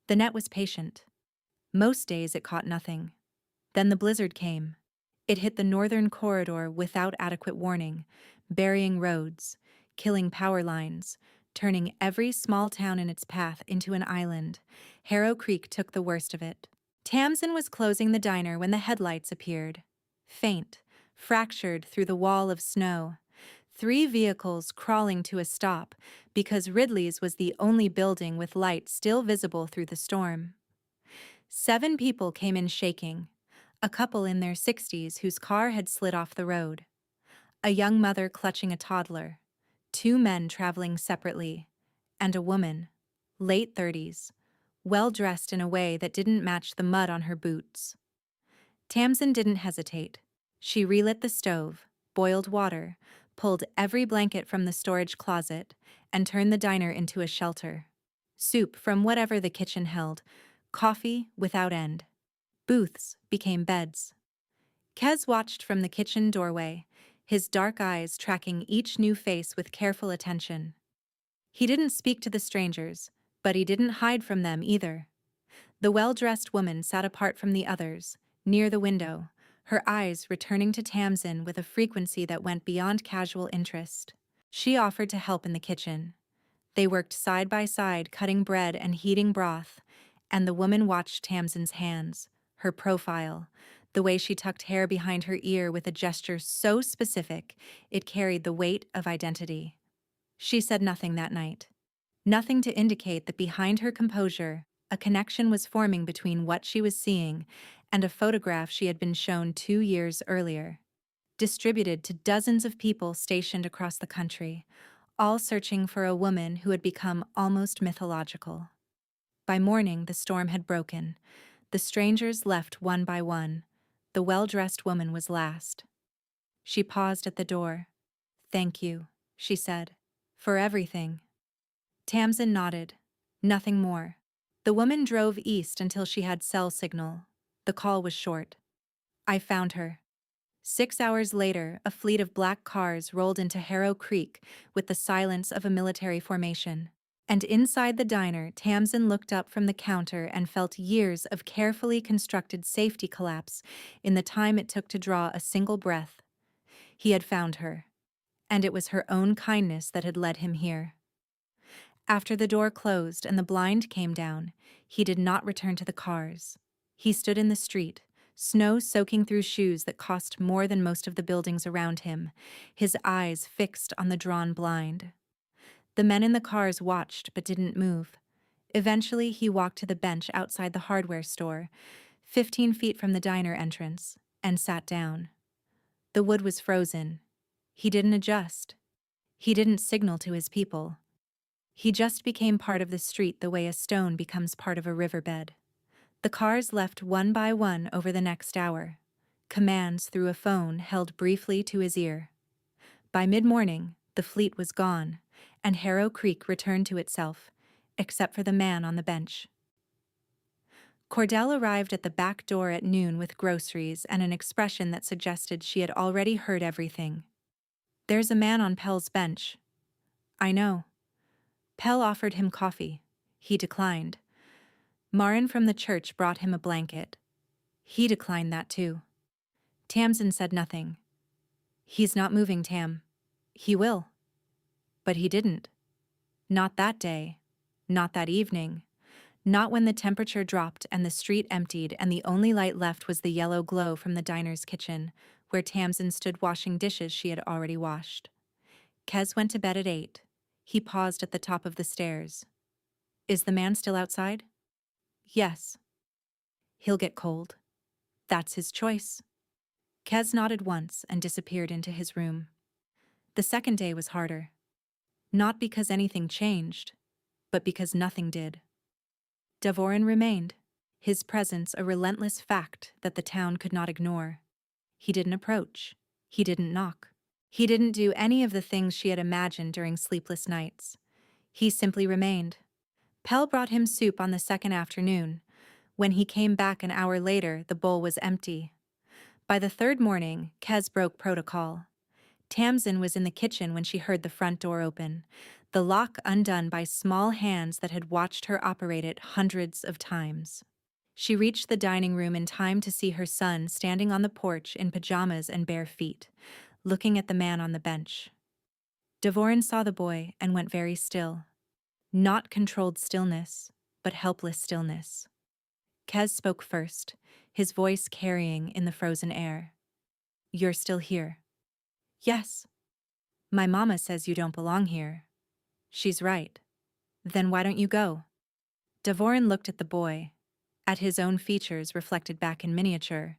The net was patient. Most days it caught nothing. Then the blizzard came. It hit the northern corridor without adequate warning, burying roads, killing power lines, turning every small town in its path into an island. Harrow Creek took the worst of it. Tamsin was closing the diner when the headlights appeared. Faint, fractured through the wall of snow. 3 vehicles crawling to a stop because Ridley's was the only building with light still visible through the storm. 7 people came in shaking. A couple in their 60s whose car had slid off the road. A young mother clutching a toddler. 2 men traveling separately. And a woman, late 30s, well-dressed in a way that didn't match the mud on her boots. Tamsin didn't hesitate. She relit the stove, boiled water, pulled every blanket from the storage closet, and turned the diner into a shelter. Soup from whatever the kitchen held, coffee without end. Booths became beds. Kez watched from the kitchen doorway, his dark eyes tracking each new face with careful attention. He didn't speak to the strangers, but he didn't hide from them either. The well-dressed woman sat apart from the others, near the window, her eyes returning to Tamsin with a frequency that went beyond casual interest. She offered to help in the kitchen. They worked side by side, cutting bread and heating broth, and the woman watched Tamsin's hands, her profile, the way she tucked hair behind her ear with a gesture so specific it carried the weight of identity. She said nothing that night. Nothing to indicate that behind her composure, a connection was forming between what she was seeing and a photograph she had been shown 2 years earlier. Distributed to dozens of people stationed across the country, all searching for a woman who had become almost mythological. By morning, the storm had broken. The strangers left one by one. The well-dressed woman was last. She paused at the door. "Thank you," she said, "for everything." Tamsin nodded. Nothing more. The woman drove east until she had cell signal. The call was short. "I found her." 6 hours later, a fleet of black cars rolled into Harrow Creek with the silence of a military formation. And inside the diner, Tamsin looked up from the counter and felt years of carefully constructed safety collapse in the time it took to draw a single breath. He had found her, and it was her own kindness that had led him here. After the door closed and the blind came down, he did not return to the cars. He stood in the street, snow soaking through shoes that cost more than most of the buildings around him, his eyes fixed on the drawn blind. The men in the cars watched but didn't move. Eventually, he walked to the bench outside the hardware store, 15 feet from the diner entrance, and sat down. The wood was frozen. He didn't adjust. He didn't signal to his people. He just became part of the street the way a stone becomes part of a riverbed. The cars left one by one over the next hour. Commands through a phone held briefly to his ear. By mid-morning, the fleet was gone, and Harrow Creek returned to itself, except for the man on the bench. Cordell arrived at the back door at noon with groceries and an expression that suggested she had already heard everything. "There's a man on Pell's bench." "I know." Pell offered him coffee. He declined. Marin from the church brought him a blanket. He declined that too. Tamsin said nothing. "He's not moving, Tam. He will." But he didn't. Not that day. Not that evening. Not when the temperature dropped and the street emptied and the only light left was the yellow glow from the diner's kitchen, where Tamsin stood washing dishes she had already washed. Kez went to bed at 8. He paused at the top of the stairs. "Is the man still outside?" "Yes." "He'll get cold." "That's his choice." Kez nodded once and disappeared into his room. The second day was harder. Not because anything changed, but because nothing did. Davorin remained, his presence a relentless fact that the town could not ignore. He didn't approach. He didn't knock. He didn't do any of the things she had imagined during sleepless nights. He simply remained. Pell brought him soup on the second afternoon. When he came back an hour later, the bowl was empty. By the third morning, Kez broke protocol. Tamsin was in the kitchen when she heard the front door open, the lock undone by small hands that had watched her operate it hundreds of times. She reached the dining room in time to see her son standing on the porch in pajamas and bare feet, looking at the man on the bench. Devorin saw the boy and went very still. Not controlled stillness, but helpless stillness. Kez spoke first, his voice carrying in the frozen air. "You're still here." "Yes." "My mama says you don't belong here." "She's right." "Then why don't you go?" Devorin looked at the boy, at his own features reflected back in miniature,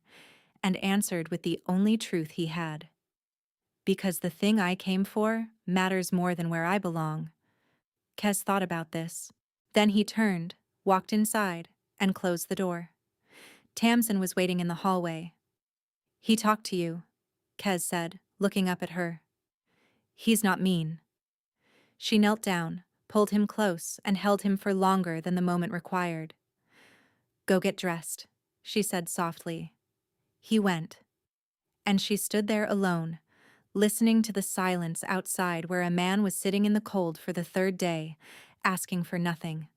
and answered with the only truth he had. "Because the thing I came for matters more than where I belong." Kez thought about this. Then he turned, walked inside, and closed the door. Tamsin was waiting in the hallway. "He talked to you," Kez said, looking up at her. "He's not mean." She knelt down, pulled him close, and held him for longer than the moment required. "Go get dressed," she said softly. He went. And she stood there alone, listening to the silence outside where a man was sitting in the cold for the third day, asking for nothing,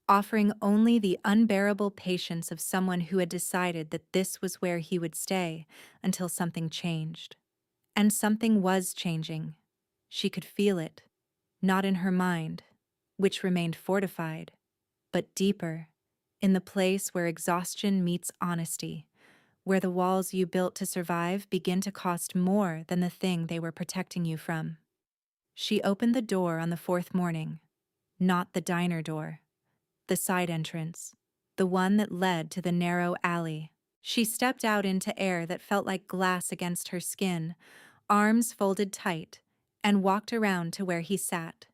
offering only the unbearable patience of someone who had decided that this was where he would stay until something changed. And something was changing. She could feel it, not in her mind, which remained fortified, but deeper, in the place where exhaustion meets honesty, where the walls you built to survive begin to cost more than the thing they were protecting you from. She opened the door on the fourth morning, not the diner door, the side entrance, the one that led to the narrow alley. She stepped out into air that felt like glass against her skin, arms folded tight, and walked around to where he sat.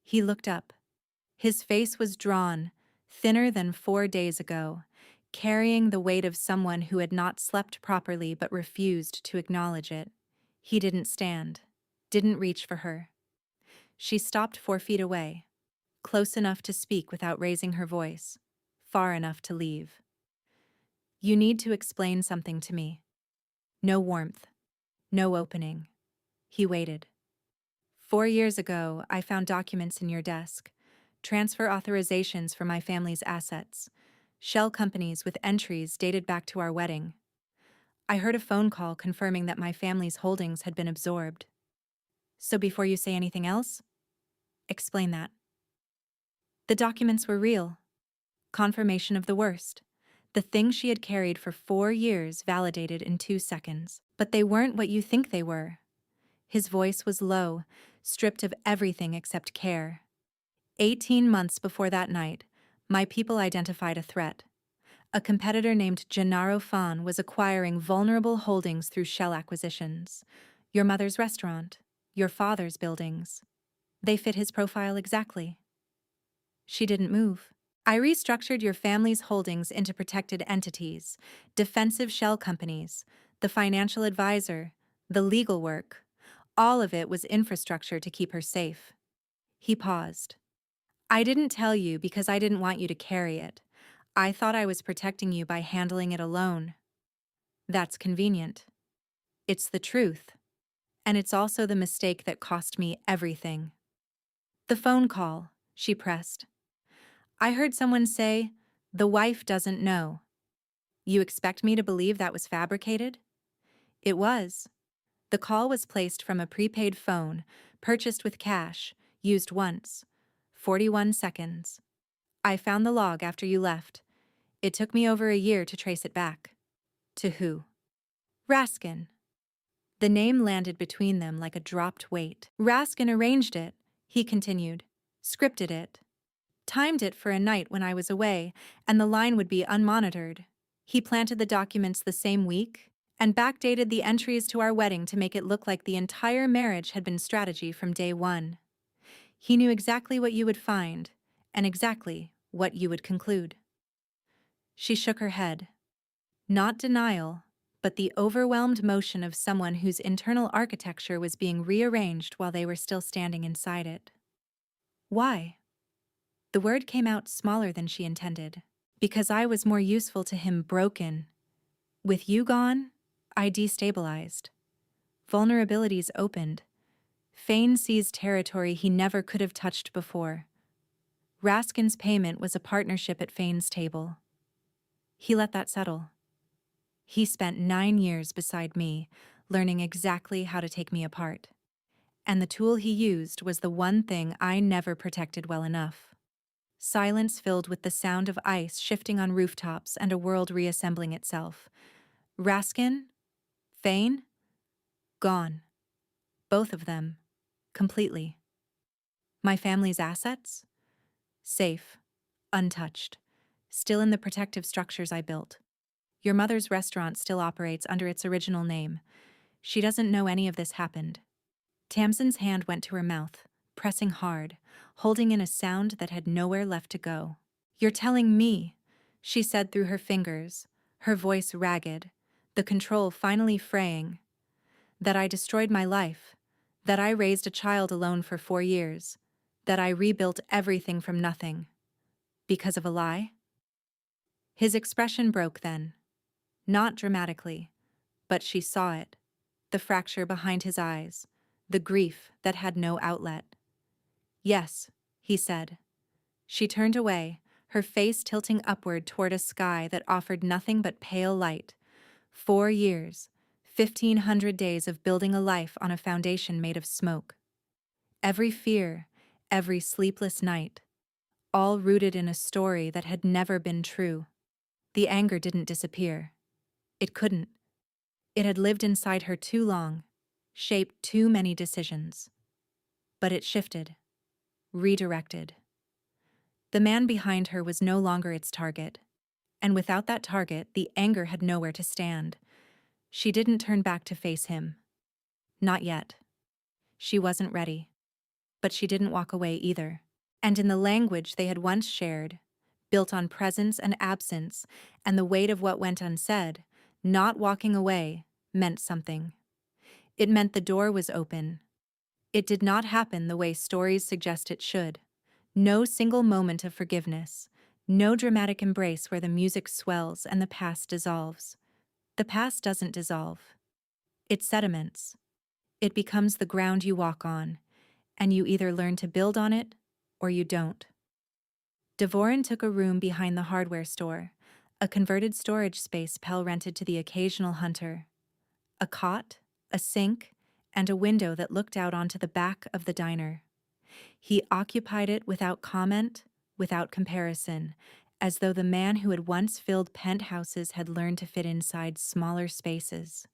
He looked up. His face was drawn, thinner than 4 days ago, carrying the weight of someone who had not slept properly but refused to acknowledge it. He didn't stand, didn't reach for her. She stopped 4 feet away, close enough to speak without raising her voice, far enough to leave. "You need to explain something to me." No warmth, no opening. He waited. 4 years ago, I found documents in your desk, transfer authorizations for my family's assets, shell companies with entries dated back to our wedding. I heard a phone call confirming that my family's holdings had been absorbed. So before you say anything else, explain that. The documents were real. Confirmation of the worst. The thing she had carried for 4 years validated in 2 seconds. But they weren't what you think they were. His voice was low, stripped of everything except care. 18 months before that night, my people identified a threat. A competitor named Gennaro Fan was acquiring vulnerable holdings through shell acquisitions. Your mother's restaurant, your father's buildings. They fit his profile exactly. She didn't move. I restructured your family's holdings into protected entities, defensive shell companies, the financial advisor, the legal work. All of it was infrastructure to keep her safe. He paused. I didn't tell you because I didn't want you to carry it. I thought I was protecting you by handling it alone. That's convenient. It's the truth. And it's also the mistake that cost me everything. The phone call, she pressed. I heard someone say, the wife doesn't know. You expect me to believe that was fabricated? It was. The call was placed from a prepaid phone, purchased with cash, used once. 41 seconds. I found the log after you left. It took me over a year to trace it back. To who? Raskin. The name landed between them like a dropped weight. Raskin arranged it, he continued, scripted it, timed it for a night when I was away, and the line would be unmonitored. He planted the documents the same week and backdated the entries to our wedding to make it look like the entire marriage had been strategy from day one. He knew exactly what you would find and exactly what you would conclude. She shook her head. Not denial, but the overwhelmed motion of someone whose internal architecture was being rearranged while they were still standing inside it. Why? The word came out smaller than she intended. Because I was more useful to him broken. With you gone, I destabilized. Vulnerabilities opened. Fane seized territory he never could have touched before. Raskin's payment was a partnership at Fane's table. He let that settle. He spent 9 years beside me, learning exactly how to take me apart. and the tool he used was the one thing I never protected well enough. Silence filled with the sound of ice shifting on rooftops and a world reassembling itself. Raskin? Fane? Gone. Both of them. Completely. My family's assets? Safe. Untouched. Still in the protective structures I built. Your mother's restaurant still operates under its original name. She doesn't know any of this happened. Tamsin's hand went to her mouth, pressing hard, holding in a sound that had nowhere left to go. You're telling me, she said through her fingers, her voice ragged, the control finally fraying, that I destroyed my life, that I raised a child alone for 4 years, that I rebuilt everything from nothing. Because of a lie? His expression broke then. Not dramatically, but she saw it, the fracture behind his eyes, the grief that had no outlet. Yes, he said. She turned away, her face tilting upward toward a sky that offered nothing but pale light. 4 years, 1,500 days of building a life on a foundation made of smoke. Every fear, every sleepless night, all rooted in a story that had never been true. The anger didn't disappear. It couldn't. It had lived inside her too long, shaped too many decisions. But it shifted, redirected. The man behind her was no longer its target, and without that target, the anger had nowhere to stand. She didn't turn back to face him. Not yet. She wasn't ready. But she didn't walk away either. And in the language they had once shared, built on presence and absence and the weight of what went unsaid, not walking away meant something. It meant the door was open. It did not happen the way stories suggest it should. No single moment of forgiveness, no dramatic embrace where the music swells and the past dissolves. The past doesn't dissolve. It sediments. It becomes the ground you walk on, and you either learn to build on it or you don't. Devorin took a room behind the hardware store, a converted storage space Pell rented to the occasional hunter. A cot, a sink, and a window that looked out onto the back of the diner. He occupied it without comment, without comparison, as though the man who had once filled penthouses had learned to fit inside smaller spaces.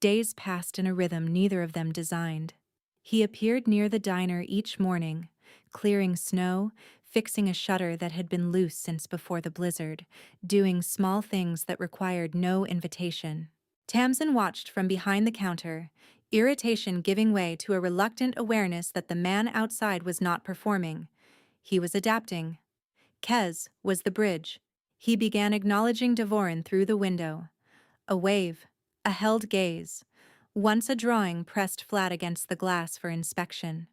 Days passed in a rhythm neither of them designed. He appeared near the diner each morning, clearing snow, fixing a shutter that had been loose since before the blizzard, doing small things that required no invitation. Tamsin watched from behind the counter, irritation giving way to a reluctant awareness that the man outside was not performing. He was adapting. Kez was the bridge. He began acknowledging Devorin through the window. A wave, a held gaze, once a drawing pressed flat against the glass for inspection.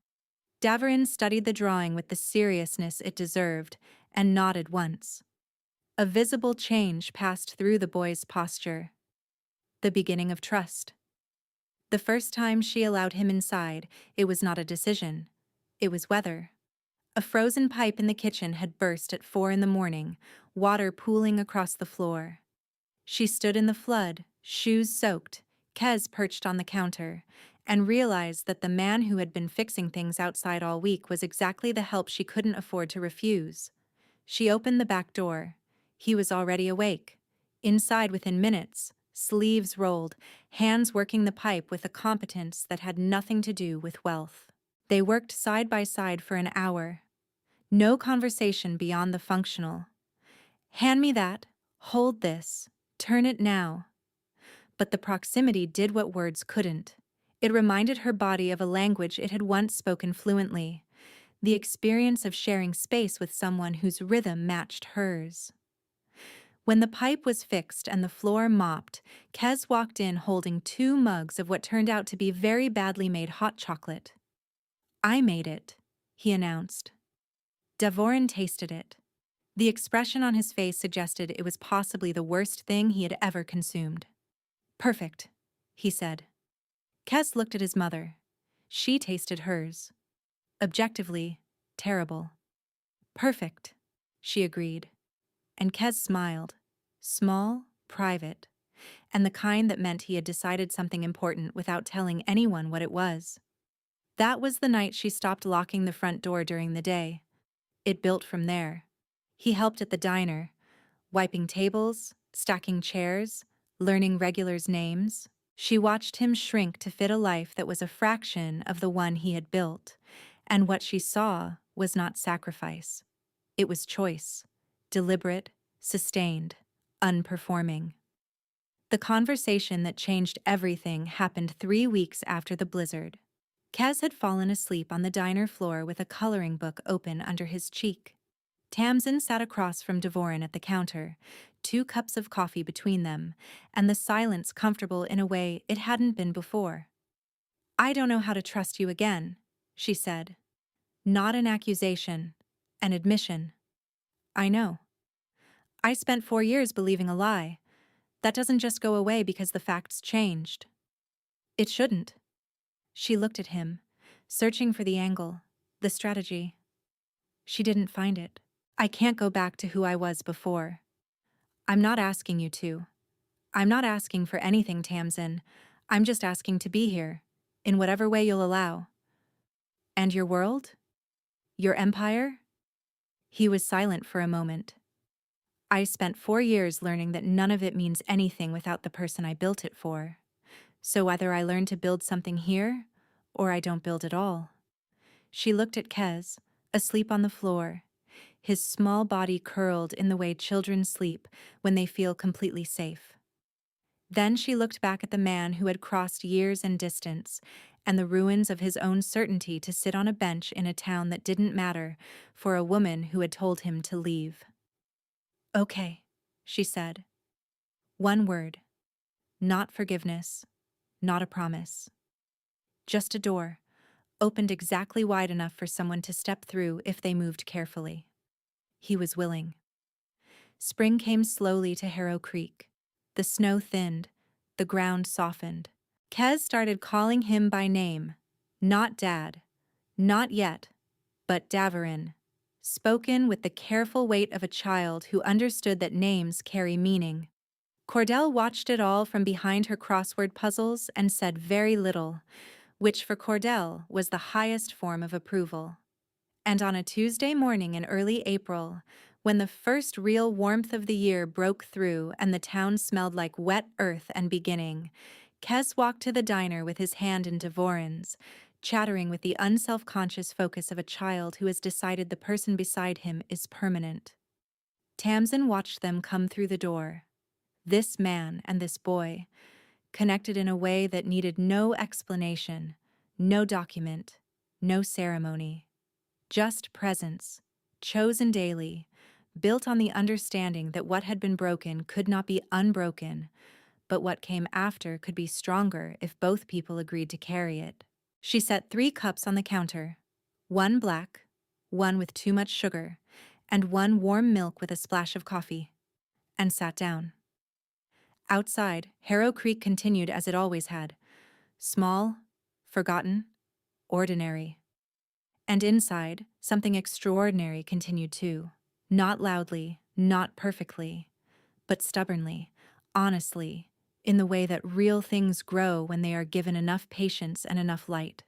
Devorin studied the drawing with the seriousness it deserved and nodded once. A visible change passed through the boy's posture. The beginning of trust. The first time she allowed him inside, it was not a decision. It was weather. A frozen pipe in the kitchen had burst at 4 a.m, water pooling across the floor. She stood in the flood, shoes soaked, Kez perched on the counter, and realized that the man who had been fixing things outside all week was exactly the help she couldn't afford to refuse. She opened the back door. He was already awake. Inside within minutes, sleeves rolled, hands working the pipe with a competence that had nothing to do with wealth. They worked side by side for an hour. No conversation beyond the functional. Hand me that, hold this, turn it now. But the proximity did what words couldn't. It reminded her body of a language it had once spoken fluently, the experience of sharing space with someone whose rhythm matched hers. When the pipe was fixed and the floor mopped, Kez walked in holding 2 mugs of what turned out to be very badly made hot chocolate. I made it, he announced. Devorin tasted it. The expression on his face suggested it was possibly the worst thing he had ever consumed. Perfect, he said. Kez looked at his mother. She tasted hers. Objectively, terrible. Perfect, she agreed. And Kez smiled. Small, private, and the kind that meant he had decided something important without telling anyone what it was. That was the night she stopped locking the front door during the day. It built from there. He helped at the diner, wiping tables, stacking chairs, learning regulars' names. She watched him shrink to fit a life that was a fraction of the one he had built, and what she saw was not sacrifice. It was choice, deliberate, sustained, unperforming. The conversation that changed everything happened 3 weeks after the blizzard. Kez had fallen asleep on the diner floor with a coloring book open under his cheek. Tamsin sat across from Devorin at the counter, 2 cups of coffee between them, and the silence comfortable in a way it hadn't been before. "I don't know how to trust you again," she said. Not an accusation, an admission. "I know. I spent 4 years believing a lie. That doesn't just go away because the facts changed." "It shouldn't." She looked at him, searching for the angle, the strategy. She didn't find it. "I can't go back to who I was before. I'm not asking you to. I'm not asking for anything, Tamsin. I'm just asking to be here, in whatever way you'll allow." "And your world? Your empire?" He was silent for a moment. "I spent 4 years learning that none of it means anything without the person I built it for. So either I learn to build something here, or I don't build at all." She looked at Kez, asleep on the floor, his small body curled in the way children sleep when they feel completely safe. Then she looked back at the man who had crossed years and distance, and the ruins of his own certainty to sit on a bench in a town that didn't matter for a woman who had told him to leave. "Okay," she said. One word. Not forgiveness, not a promise. Just a door, opened exactly wide enough for someone to step through if they moved carefully. He was willing. Spring came slowly to Harrow Creek. The snow thinned, the ground softened. Kez started calling him by name. Not Dad. Not yet. But Daverin. Spoken with the careful weight of a child who understood that names carry meaning. Cordell watched it all from behind her crossword puzzles and said very little, which for Cordell was the highest form of approval. And on a Tuesday morning in early April, when the first real warmth of the year broke through and the town smelled like wet earth and beginning, Kez walked to the diner with his hand in Devorin's, chattering with the unself-conscious focus of a child who has decided the person beside him is permanent. Tamsin watched them come through the door. This man and this boy, connected in a way that needed no explanation, no document, no ceremony. Just presence, chosen daily, built on the understanding that what had been broken could not be unbroken, but what came after could be stronger if both people agreed to carry it. She set 3 cups on the counter, 1 black, 1 with too much sugar, and 1 warm milk with a splash of coffee, and sat down. Outside, Harrow Creek continued as it always had, small, forgotten, ordinary. And inside, something extraordinary continued too. Not loudly, not perfectly, but stubbornly, honestly, in the way that real things grow when they are given enough patience and enough light.